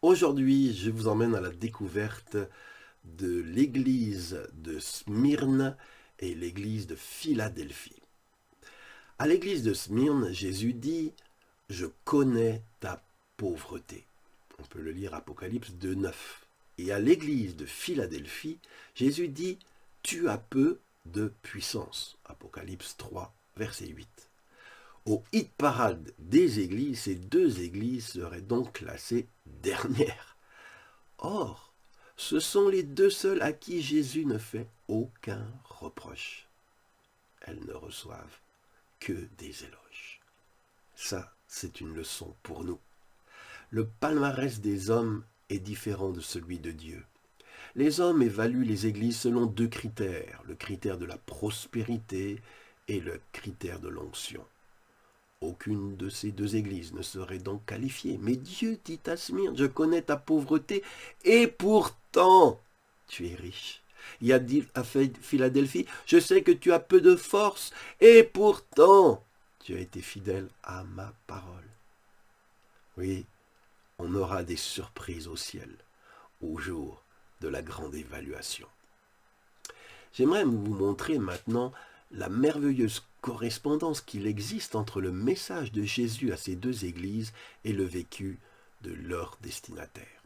Aujourd'hui, je vous emmène à la découverte de l'église de Smyrne et l'église de Philadelphie. À l'église de Smyrne, Jésus dit « Je connais ta pauvreté ». On peut le lire Apocalypse 2,9. Et à l'église de Philadelphie, Jésus dit « Tu as peu de puissance ». Apocalypse 3, verset 8. Au hit-parade des églises, ces deux églises seraient donc classées dernières. Or, ce sont les deux seules à qui Jésus ne fait aucun reproche. Elles ne reçoivent que des éloges. Ça, c'est une leçon pour nous. Le palmarès des hommes est différent de celui de Dieu. Les hommes évaluent les églises selon deux critères, le critère de la prospérité et le critère de l'onction. Aucune de ces deux églises ne serait donc qualifiée. Mais Dieu dit à Smyrne, je connais ta pauvreté, et pourtant tu es riche. Il a dit à Philadelphie, je sais que tu as peu de force, et pourtant tu as été fidèle à ma parole. Oui, on aura des surprises au ciel, au jour de la grande évaluation. J'aimerais vous montrer maintenant la merveilleuse correspondance qu'il existe entre le message de Jésus à ces deux églises et le vécu de leurs destinataires.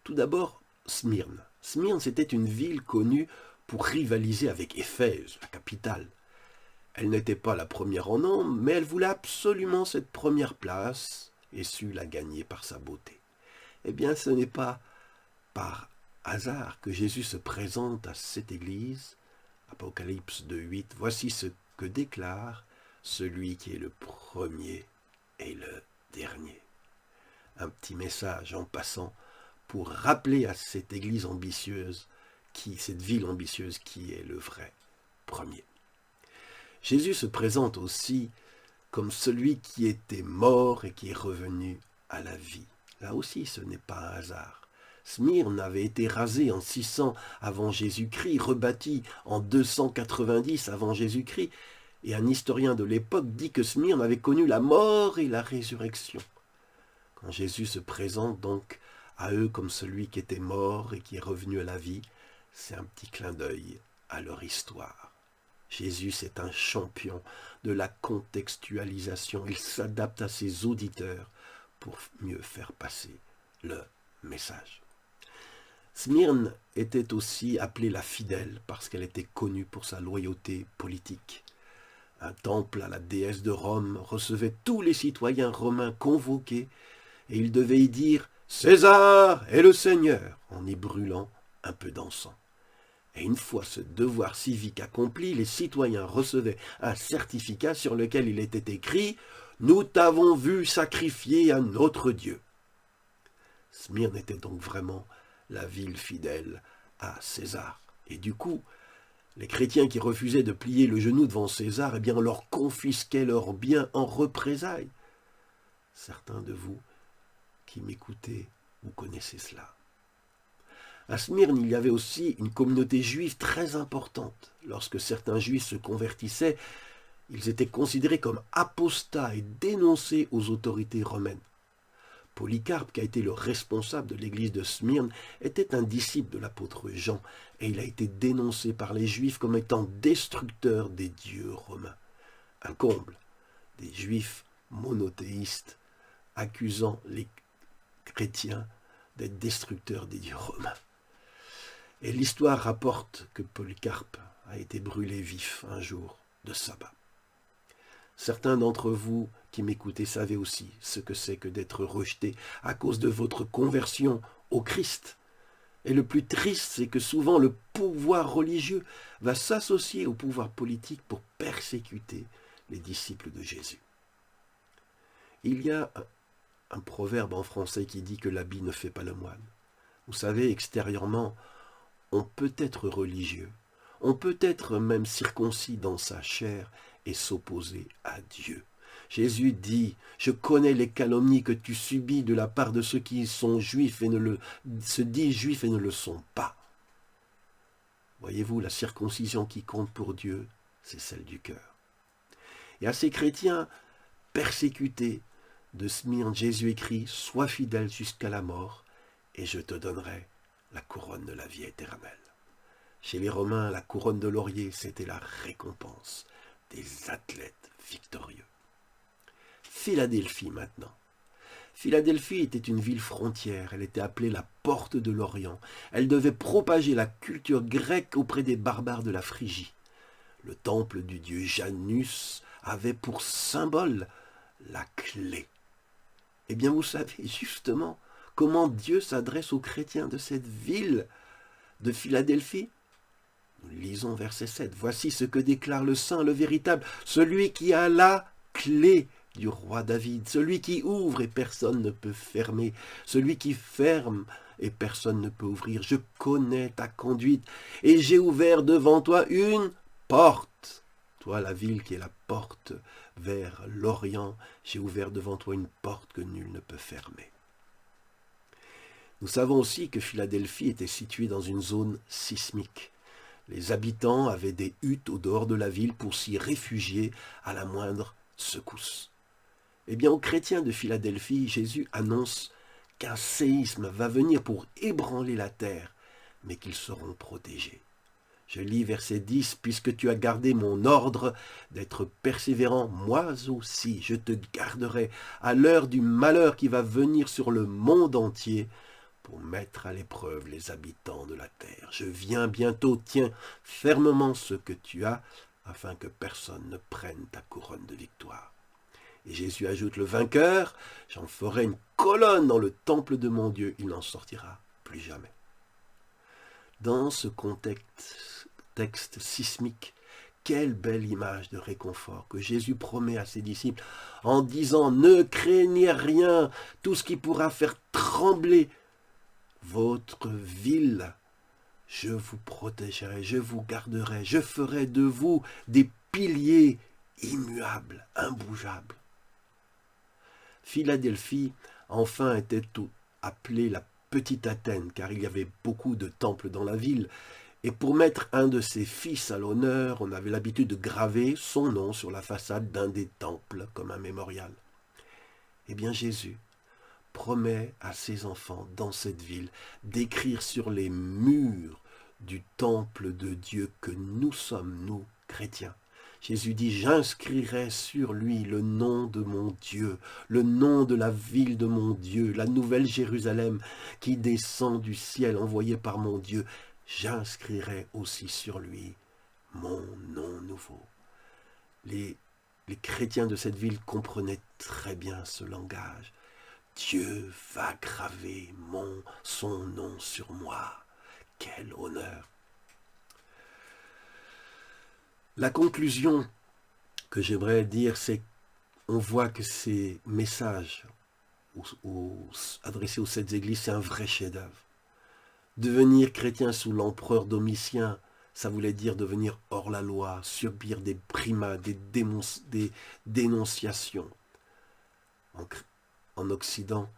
Tout d'abord, Smyrne. Smyrne, c'était une ville connue pour rivaliser avec Éphèse, la capitale. Elle n'était pas la première en nombre, mais elle voulait absolument cette première place et sut la gagner par sa beauté. Eh bien, ce n'est pas par hasard que Jésus se présente à cette église. Apocalypse 2,8, voici ce que déclare celui qui est le premier et le dernier. Un petit message en passant pour rappeler à cette église ambitieuse, cette ville ambitieuse qui est le vrai premier. Jésus se présente aussi comme celui qui était mort et qui est revenu à la vie. Là aussi, ce n'est pas un hasard. Smyrne avait été rasé en 600 avant Jésus-Christ, rebâti en 290 avant Jésus-Christ, et un historien de l'époque dit que Smyrne avait connu la mort et la résurrection. Quand Jésus se présente donc à eux comme celui qui était mort et qui est revenu à la vie, c'est un petit clin d'œil à leur histoire. Jésus, c'est un champion de la contextualisation. Il s'adapte à ses auditeurs pour mieux faire passer le message. Smyrne était aussi appelée la fidèle parce qu'elle était connue pour sa loyauté politique. Un temple à la déesse de Rome recevait tous les citoyens romains convoqués et ils devaient y dire « César est le Seigneur » en y brûlant un peu d'encens. Et une fois ce devoir civique accompli, les citoyens recevaient un certificat sur lequel il était écrit « Nous t'avons vu sacrifier à notre Dieu ». Smyrne était donc vraiment la ville fidèle à César. Et du coup, les chrétiens qui refusaient de plier le genou devant César, eh bien, on leur confisquait leurs biens en représailles. Certains de vous qui m'écoutez, vous connaissez cela. À Smyrne, il y avait aussi une communauté juive très importante. Lorsque certains juifs se convertissaient, ils étaient considérés comme apostats et dénoncés aux autorités romaines. Polycarpe, qui a été le responsable de l'église de Smyrne, était un disciple de l'apôtre Jean, et il a été dénoncé par les Juifs comme étant destructeur des dieux romains. Un comble, des Juifs monothéistes accusant les chrétiens d'être destructeurs des dieux romains. Et l'histoire rapporte que Polycarpe a été brûlé vif un jour de sabbat. Certains d'entre vous qui m'écoutez savez aussi ce que c'est que d'être rejeté à cause de votre conversion au Christ. Et le plus triste, c'est que souvent le pouvoir religieux va s'associer au pouvoir politique pour persécuter les disciples de Jésus. Il y a un proverbe en français qui dit que l'habit ne fait pas le moine. Vous savez, extérieurement, on peut être religieux, on peut être même circoncis dans sa chair et s'opposer à Dieu. Jésus dit, je connais les calomnies que tu subis de la part de ceux qui sont juifs et se disent juifs et ne le sont pas. Voyez-vous, la circoncision qui compte pour Dieu, c'est celle du cœur. Et à ces chrétiens persécutés de Smyrne, Jésus écrit, sois fidèle jusqu'à la mort, et je te donnerai la couronne de la vie éternelle. Chez les Romains, la couronne de laurier, c'était la récompense des athlètes victorieux. Philadelphie maintenant. Philadelphie était une ville frontière, elle était appelée la porte de l'Orient. Elle devait propager la culture grecque auprès des barbares de la Phrygie. Le temple du dieu Janus avait pour symbole la clé. Eh bien, vous savez justement comment Dieu s'adresse aux chrétiens de cette ville de Philadelphie. Nous lisons verset 7. Voici ce que déclare le Saint, le véritable, celui qui a la clé du roi David, celui qui ouvre et personne ne peut fermer, celui qui ferme et personne ne peut ouvrir. Je connais ta conduite et j'ai ouvert devant toi une porte. Toi, la ville qui est la porte vers l'Orient, j'ai ouvert devant toi une porte que nul ne peut fermer. Nous savons aussi que Philadelphie était située dans une zone sismique. Les habitants avaient des huttes au dehors de la ville pour s'y réfugier à la moindre secousse. Eh bien, aux chrétiens de Philadelphie, Jésus annonce qu'un séisme va venir pour ébranler la terre, mais qu'ils seront protégés. Je lis verset 10, « Puisque tu as gardé mon ordre d'être persévérant, moi aussi je te garderai à l'heure du malheur qui va venir sur le monde entier pour mettre à l'épreuve les habitants de la terre. Je viens bientôt, tiens fermement ce que tu as, afin que personne ne prenne ta couronne de victoire. » Et Jésus ajoute, « Le vainqueur, j'en ferai une colonne dans le temple de mon Dieu, il n'en sortira plus jamais. » Dans ce contexte sismique, quelle belle image de réconfort que Jésus promet à ses disciples en disant « Ne craignez rien, tout ce qui pourra faire trembler votre ville, je vous protégerai, je vous garderai, je ferai de vous des piliers immuables, imbougeables. » Philadelphie, enfin, était appelée la Petite Athènes, car il y avait beaucoup de temples dans la ville. Et pour mettre un de ses fils à l'honneur, on avait l'habitude de graver son nom sur la façade d'un des temples, comme un mémorial. Eh bien, Jésus promet à ses enfants dans cette ville d'écrire sur les murs du temple de Dieu que nous sommes, nous, chrétiens. Jésus dit, « J'inscrirai sur lui le nom de mon Dieu, le nom de la ville de mon Dieu, la nouvelle Jérusalem qui descend du ciel envoyée par mon Dieu. J'inscrirai aussi sur lui mon nom nouveau. » Les chrétiens de cette ville comprenaient très bien ce langage. Dieu va graver son nom sur moi. Quel honneur! La conclusion que j'aimerais dire, c'est qu'on voit que ces messages adressés aux 7 églises, c'est un vrai chef-d'œuvre. Devenir chrétien sous l'empereur Domitien, ça voulait dire devenir hors la loi, subir des primas, des dénonciations. En Occident,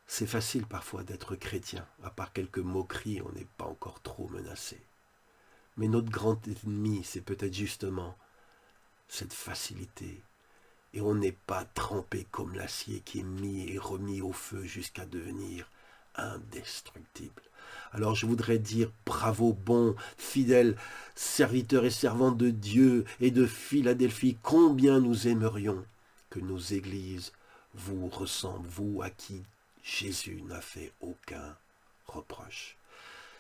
c'est facile parfois d'être chrétien. À part quelques moqueries, on n'est pas encore trop menacé. Mais notre grand ennemi, c'est peut-être justement cette facilité. Et on n'est pas trempé comme l'acier qui est mis et remis au feu jusqu'à devenir indestructible. Alors je voudrais dire bravo, bon, fidèles serviteurs et servantes de Dieu et de Philadelphie, combien nous aimerions que nos églises vous ressemblent, vous à qui Jésus n'a fait aucun reproche.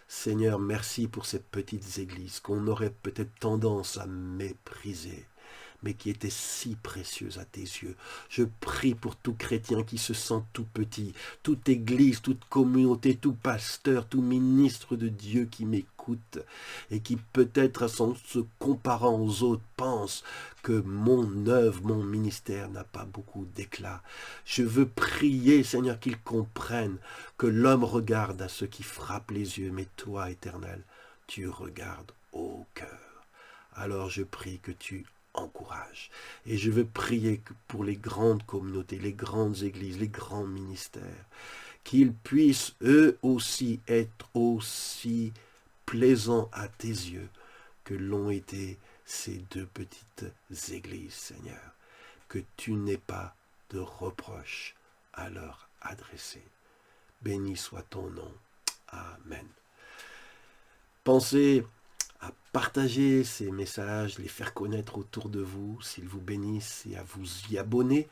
Seigneur, merci pour ces petites églises qu'on aurait peut-être tendance à mépriser, mais qui étaient si précieuses à tes yeux. Je prie pour tout chrétien qui se sent tout petit, toute église, toute communauté, tout pasteur, tout ministre de Dieu qui m'écoute et qui peut-être en se comparant aux autres pense que mon œuvre, mon ministère n'a pas beaucoup d'éclat. Je veux prier, Seigneur, qu'ils comprennent que l'homme regarde à ceux qui frappent les yeux, mais toi, Éternel, tu regardes au cœur. Alors je prie que tu encourages. Et je veux prier pour les grandes communautés, les grandes églises, les grands ministères, qu'ils puissent eux aussi être aussi plaisants à tes yeux que l'ont été ces 2 petites églises, Seigneur. Que tu n'aies pas de reproches à leur adresser. Béni soit ton nom. Amen. Pensez à partager ces messages, les faire connaître autour de vous, s'ils vous bénissent, et à vous y abonner.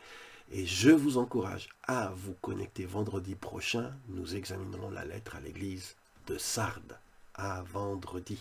Et je vous encourage à vous connecter vendredi prochain. Nous examinerons la lettre à l'église de Sardes. À vendredi.